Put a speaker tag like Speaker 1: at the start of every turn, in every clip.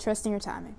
Speaker 1: trusting your timing.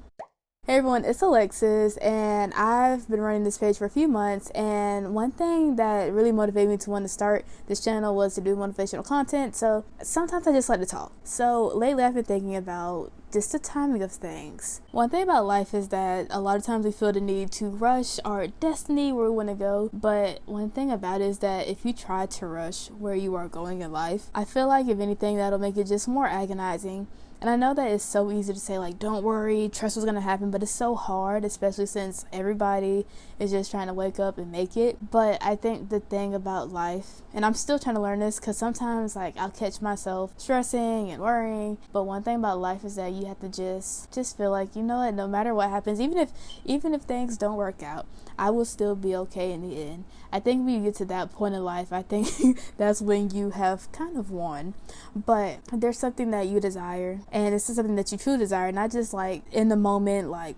Speaker 1: Hey everyone, it's Alexis, and I've been running this page for a few months, and one thing that really motivated me to want to start this channel was to do motivational content. So sometimes I just like to talk. So lately I've been thinking about just the timing of things. One thing about life is that a lot of times we feel the need to rush our destiny where we want to go, but one thing about it is that if you try to rush where you are going in life, I feel like if anything that'll make it just more agonizing. And I know that it's so easy to say, like, don't worry, trust what's going to happen, but it's so hard, especially since everybody is just trying to wake up and make it. But I think the thing about life, and I'm still trying to learn this because sometimes, like, I'll catch myself stressing and worrying, but one thing about life is that you have to just feel like, you know what, no matter what happens, even if things don't work out, I will still be okay in the end. I think when you get to that point in life, I think that's when you have kind of won. But there's something that you desire, and this is something that you truly desire, not just like in the moment, like,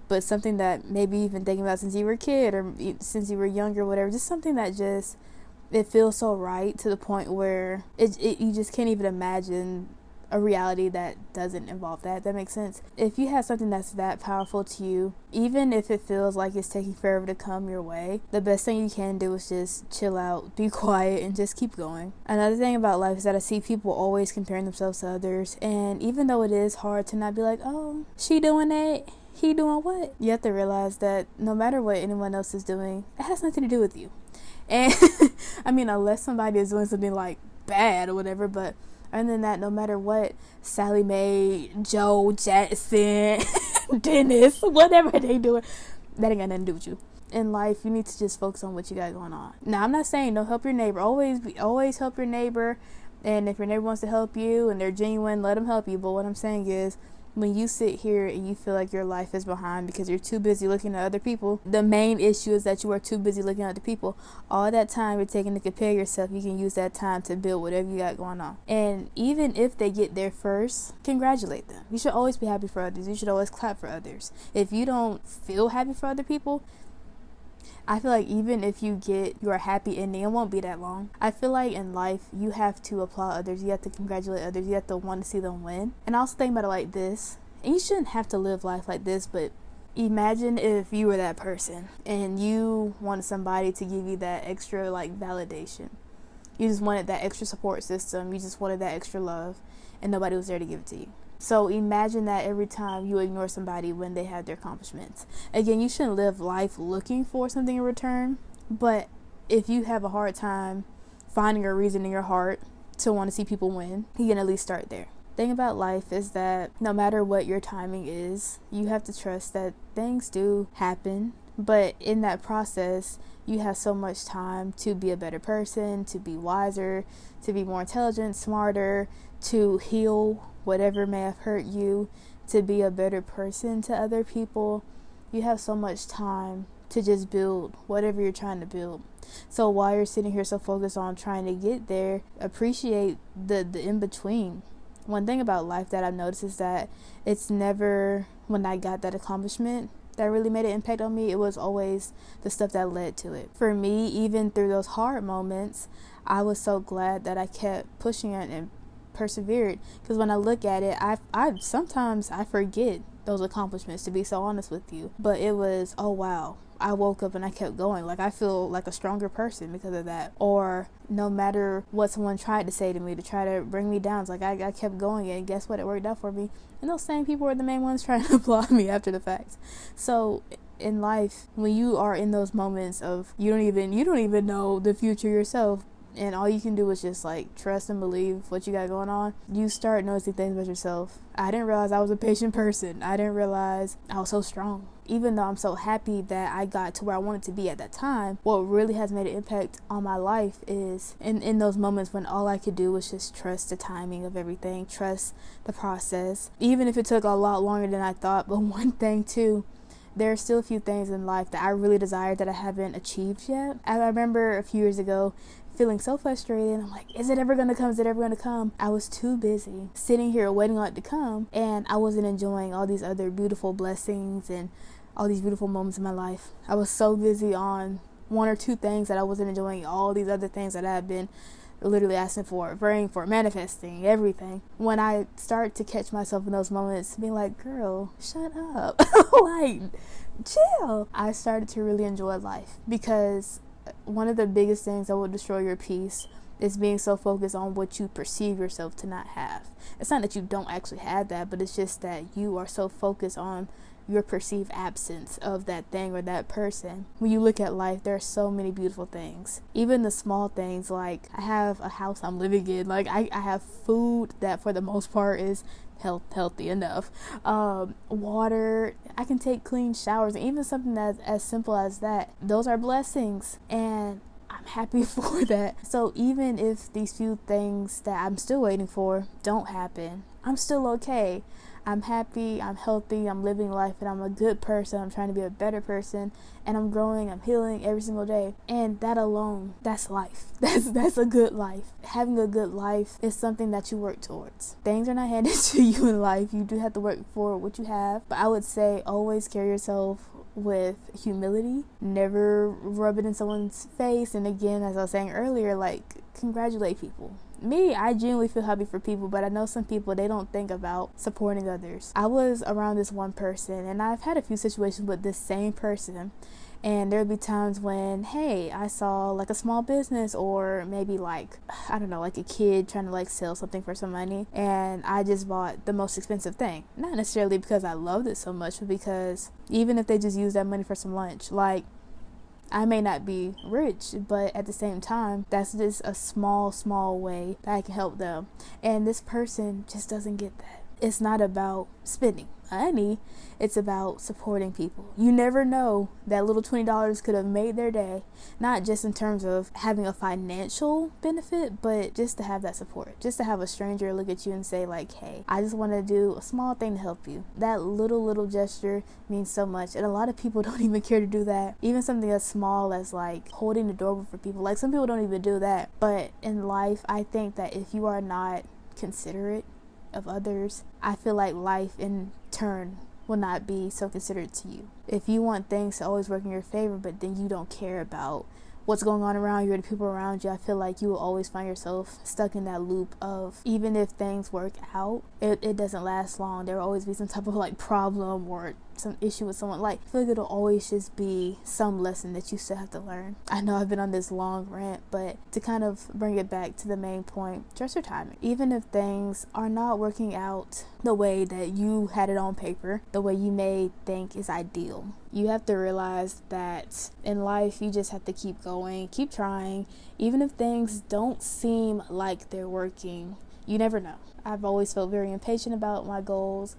Speaker 1: but something that maybe you've been thinking about since you were a kid or since you were younger, whatever. Just something that just, it feels so right to the point where you just can't even imagine a reality that doesn't involve that. That makes sense. If you have something that's that powerful to you, even if it feels like it's taking forever to come your way, the best thing you can do is just chill out, be quiet, and just keep going. Another thing about life is that I see people always comparing themselves to others, and even though it is hard to not be like, oh, she doing that, he doing what, you have to realize that no matter what anyone else is doing, it has nothing to do with you. And I mean, unless somebody is doing something like bad or whatever, but other than that, no matter what Sally Mae, Joe, Jackson, Dennis, whatever they doing, that ain't got nothing to do with you. In life, you need to just focus on what you got going on. Now, I'm not saying don't help your neighbor. Always help your neighbor. And if your neighbor wants to help you and they're genuine, let them help you. But what I'm saying is, when you sit here and you feel like your life is behind because you're too busy looking at other people, the main issue is that you are too busy looking at other people. All that time you're taking to compare yourself, you can use that time to build whatever you got going on. And even if they get there first, congratulate them. You should always be happy for others. You should always clap for others. If you don't feel happy for other people, I feel like even if you get your happy ending, it won't be that long. I feel like in life, you have to applaud others. You have to congratulate others. You have to want to see them win. And I also think about it like this. And you shouldn't have to live life like this, but imagine if you were that person and you wanted somebody to give you that extra, like, validation. You just wanted that extra support system. You just wanted that extra love, and nobody was there to give it to you. So imagine that every time you ignore somebody when they have their accomplishments. Again, you shouldn't live life looking for something in return, but if you have a hard time finding a reason in your heart to want to see people win, you can at least start there. The thing about life is that no matter what your timing is, you have to trust that things do happen, but in that process, you have so much time to be a better person, to be wiser, to be more intelligent, smarter, to heal whatever may have hurt you, to be a better person to other people. You have so much time to just build whatever you're trying to build. So while you're sitting here so focused on trying to get there, appreciate the in-between. One thing about life that I've noticed is that it's never when I got that accomplishment that really made an impact on me. It was always the stuff that led to it. For me, even through those hard moments, I was so glad that I kept pushing it and persevered, because when I look at it, I sometimes I forget those accomplishments, to be so honest with you. But it was, oh wow, I woke up and I kept going. Like, I feel like a stronger person because of that. Or no matter what someone tried to say to me to try to bring me down, it's like I kept going, and guess what, it worked out for me. And those same people were the main ones trying to applaud me after the fact. So in life, when you are in those moments of you don't even know the future yourself, and all you can do is just like trust and believe what you got going on, you start noticing things about yourself. I didn't realize I was a patient person. I didn't realize I was so strong. Even though I'm so happy that I got to where I wanted to be at that time, what really has made an impact on my life is in those moments when all I could do was just trust the timing of everything, trust the process, even if it took a lot longer than I thought. But one thing too, there are still a few things in life that I really desire that I haven't achieved yet. I remember a few years ago feeling so frustrated. I'm like, is it ever gonna come? Is it ever gonna come? I was too busy sitting here waiting on it to come, and I wasn't enjoying all these other beautiful blessings and all these beautiful moments in my life. I was so busy on one or two things that I wasn't enjoying all these other things that I had been literally asking for it, praying for it, manifesting, everything. When I start to catch myself in those moments, being like, girl, shut up. Like, chill. I started to really enjoy life, because one of the biggest things that will destroy your peace is being so focused on what you perceive yourself to not have. It's not that you don't actually have that, but it's just that you are so focused on your perceived absence of that thing or that person. When you look at life, there are so many beautiful things. Even the small things, like I have a house I'm living in. Like I have food that for the most part is healthy enough. Water, I can take clean showers, and even something that's as simple as that. Those are blessings, and I'm happy for that. So even if these few things that I'm still waiting for don't happen, I'm still okay. I'm happy, I'm healthy, I'm living life, and I'm a good person. I'm trying to be a better person, and I'm growing, I'm healing every single day. And that alone, that's life. That's a good life. Having a good life is something that you work towards. Things are not handed to you in life. You do have to work for what you have. But I would say always carry yourself with humility. Never rub it in someone's face. And again, as I was saying earlier, like, congratulate people. Me, I genuinely feel happy for people, but I know some people, they don't think about supporting others. I was around this one person, and I've had a few situations with this same person, and there'd be times when, hey, I saw like a small business, or maybe like, I don't know, like a kid trying to like sell something for some money, and I just bought the most expensive thing. Not necessarily because I loved it so much, but because even if they just use that money for some lunch, like, I may not be rich, but at the same time, that's just a small way that I can help them. And this person just doesn't get that. It's not about spending money, it's about supporting people. You never know, that little $20 could have made their day, not just in terms of having a financial benefit, but just to have that support, just to have a stranger look at you and say like, hey, I just want to do a small thing to help you. That little gesture means so much, and a lot of people don't even care to do that. Even something as small as like holding the door for people, like some people don't even do that. But in life, I think that if you are not considerate of others, I feel like life in turn will not be so considerate to you. If you want things to always work in your favor, but then you don't care about what's going on around you or the people around you, I feel like you will always find yourself stuck in that loop of, even if things work out, it doesn't last long. There will always be some type of like problem or some issue with someone. Like, I feel like it'll always just be some lesson that you still have to learn. I know I've been on this long rant, but to kind of bring it back to the main point, trust your timing. Even if things are not working out the way that you had it on paper, the way you may think is ideal, you have to realize that in life you just have to keep going, keep trying. Even if things don't seem like they're working, you never know. I've always felt very impatient about my goals,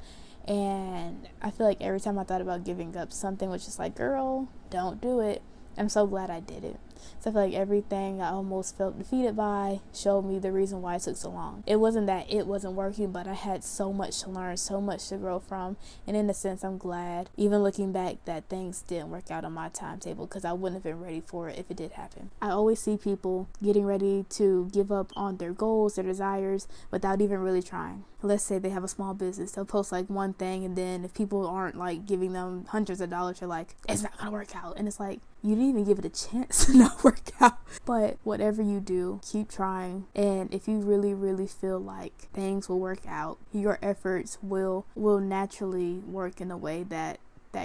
Speaker 1: and I feel like every time I thought about giving up, something was just like, girl, don't do it. I'm so glad I did it. So I feel like everything I almost felt defeated by showed me the reason why it took so long. It wasn't that it wasn't working, but I had so much to learn, so much to grow from. And in a sense, I'm glad, even looking back, that things didn't work out on my timetable, because I wouldn't have been ready for it if it did happen. I always see people getting ready to give up on their goals, their desires, without even really trying. Let's say they have a small business. They'll post like one thing, and then if people aren't like giving them hundreds of dollars, they're like, it's not gonna work out. And it's like, you didn't even give it a chance to not work out. But whatever you do, keep trying. And if you really feel like things will work out, your efforts will naturally work in a way that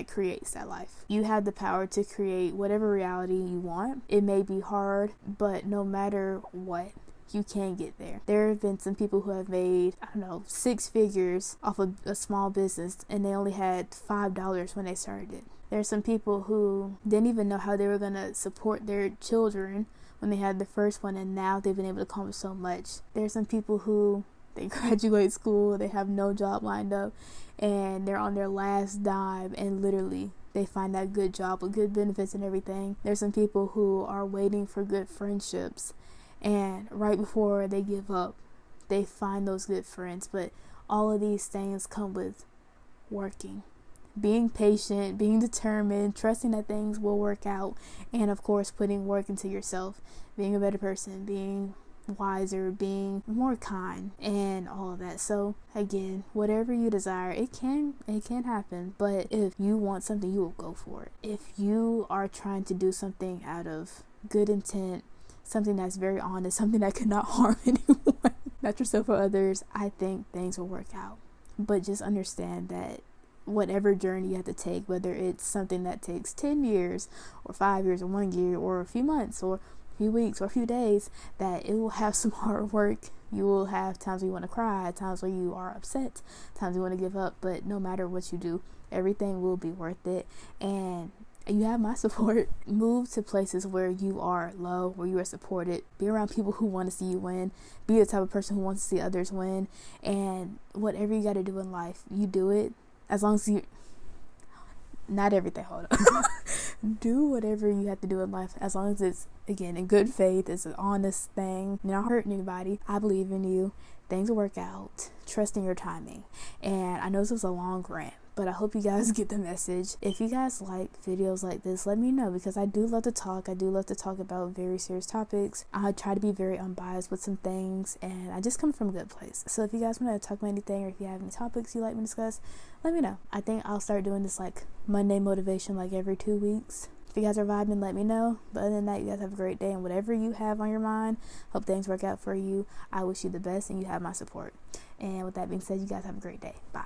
Speaker 1: creates that life. You have the power to create whatever reality you want. It may be hard, but no matter what, you can get there. There have been some people who have made, 6 figures off of a small business, and they only had $5 when they started it. There's some people who didn't even know how they were going to support their children when they had the first one, and now they've been able to accomplish so much. There's some people who, they graduate school, they have no job lined up, and they're on their last dime, and literally they find that good job with good benefits and everything. There's some people who are waiting for good friendships, and right before they give up, they find those good friends. But all of these things come with working, being patient, being determined, trusting that things will work out, and of course putting work into yourself, being a better person, being wiser, being more kind, and all of that. So again, whatever you desire, it can happen. But if you want something, you will go for it. If you are trying to do something out of good intent, something that's very honest, something that could not harm anyone, not yourself or others, I think things will work out. But just understand that whatever journey you have to take, whether it's something that takes 10 years or 5 years or 1 year or a few months or a few weeks or a few days, that it will have some hard work. You will have times where you want to cry, times where you are upset, times you want to give up, but no matter what you do, everything will be worth it. And you have my support. Move to places where you are loved, where you are supported. Be around people who want to see you win. Be the type of person who wants to see others win. And whatever you got to do in life, you do it. As long as you, not everything, hold on. Do whatever you have to do in life, as long as it's, again, in good faith, it's an honest thing, you're not hurting anybody. I believe in you. Things will work out. Trust in your timing. And I know this was a long rant, but I hope you guys get the message. If you guys like videos like this, let me know, because I do love to talk. I do love to talk about very serious topics. I try to be very unbiased with some things, and I just come from a good place. So if you guys want to talk about anything, or if you have any topics you'd like me to discuss, let me know. I think I'll start doing this like Monday motivation like every 2 weeks. If you guys are vibing, let me know. But other than that, you guys have a great day, and whatever you have on your mind, hope things work out for you. I wish you the best, and you have my support. And with that being said, you guys have a great day. Bye.